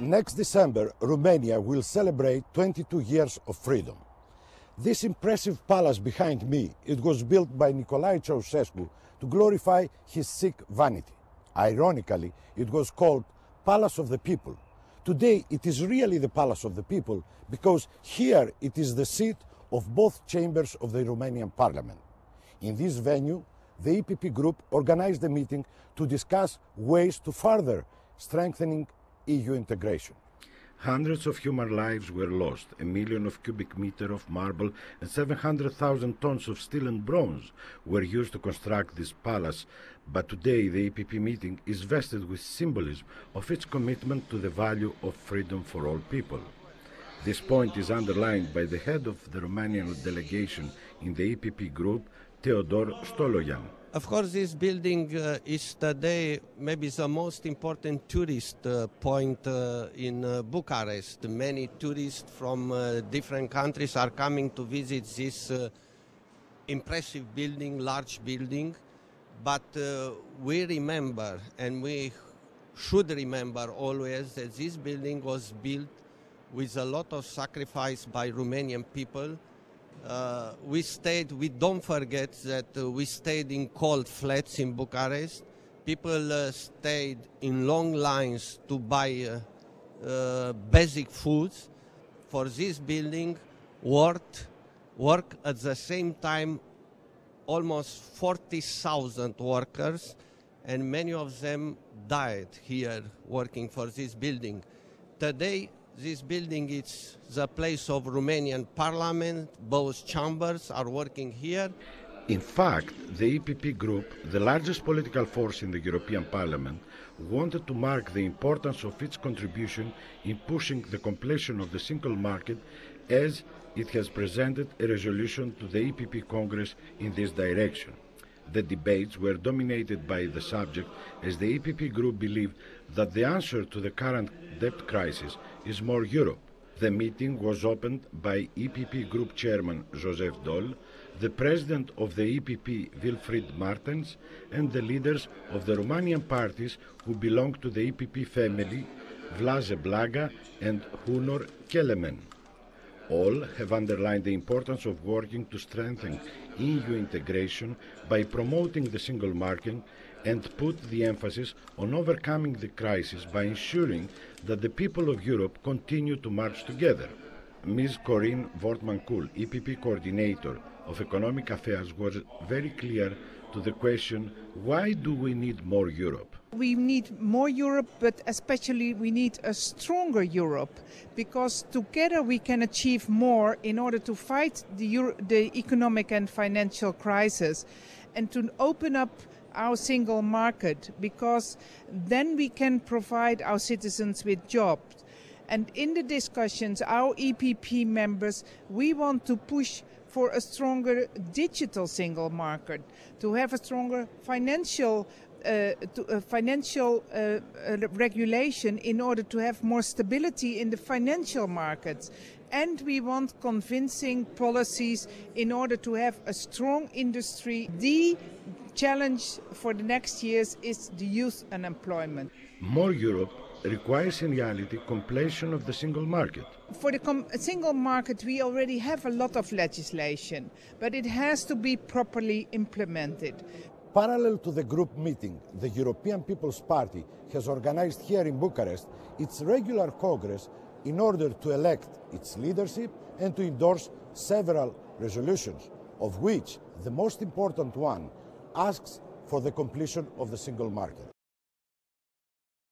Next December, Romania will celebrate 22 years of freedom. This impressive palace behind me, it was built by Nicolae Ceausescu to glorify his sick vanity. Ironically, it was called Palace of the People. Today, it is really the Palace of the People because here it is the seat of both chambers of the Romanian Parliament. In this venue, the EPP group organized a meeting to discuss ways to further strengthening EU integration. Hundreds of human lives were lost, 1 million cubic meters of marble and 700,000 tons of steel and bronze were used to construct this palace, but today the EPP meeting is vested with symbolism of its commitment to the value of freedom for all people. This point is underlined by the head of the Romanian delegation in the EPP group, Teodor Stoloyan. Of course, this building is today maybe the most important tourist point in Bucharest. Many tourists from different countries are coming to visit this impressive building, large building. But we remember, and we should remember always, that this building was built with a lot of sacrifice by Romanian people. We don't forget that we stayed in cold flats in Bucharest. People stayed in long lines to buy basic foods. For this building, work at the same time almost 40,000 workers, and many of them died here working for this building. Today, this building is the place of Romanian Parliament. Both chambers are working here. In fact, the EPP group, the largest political force in the European Parliament, wanted to mark the importance of its contribution in pushing the completion of the single market, as it has presented a resolution to the EPP Congress in this direction. The debates were dominated by the subject, as the EPP group believed that the answer to the current debt crisis is more Europe. The meeting was opened by EPP Group Chairman Joseph Dol, the President of the EPP Wilfried Martens, and the leaders of the Romanian parties who belong to the EPP family, Vlase Blaga and Hunor Kelemen. All have underlined the importance of working to strengthen EU integration by promoting the single market and put the emphasis on overcoming the crisis by ensuring that the people of Europe continue to march together. Ms. Corinne Wortmann-Kool, EPP coordinator of economic affairs, was very clear to the question, why do we need more Europe? We need more Europe, but especially we need a stronger Europe, because together we can achieve more in order to fight the economic and financial crisis and to open up our single market, because then we can provide our citizens with jobs. And in the discussions, our EPP members, we want to push for a stronger digital single market, to have a stronger financial regulation in order to have more stability in the financial markets. And we want convincing policies in order to have a strong industry. The challenge for the next years is the youth unemployment. More Europe requires in reality completion of the single market. For the single market we already have a lot of legislation, but it has to be properly implemented. Parallel to the group meeting, the European People's Party has organized here in Bucharest its regular congress in order to elect its leadership and to endorse several resolutions, of which the most important one asks for the completion of the single market.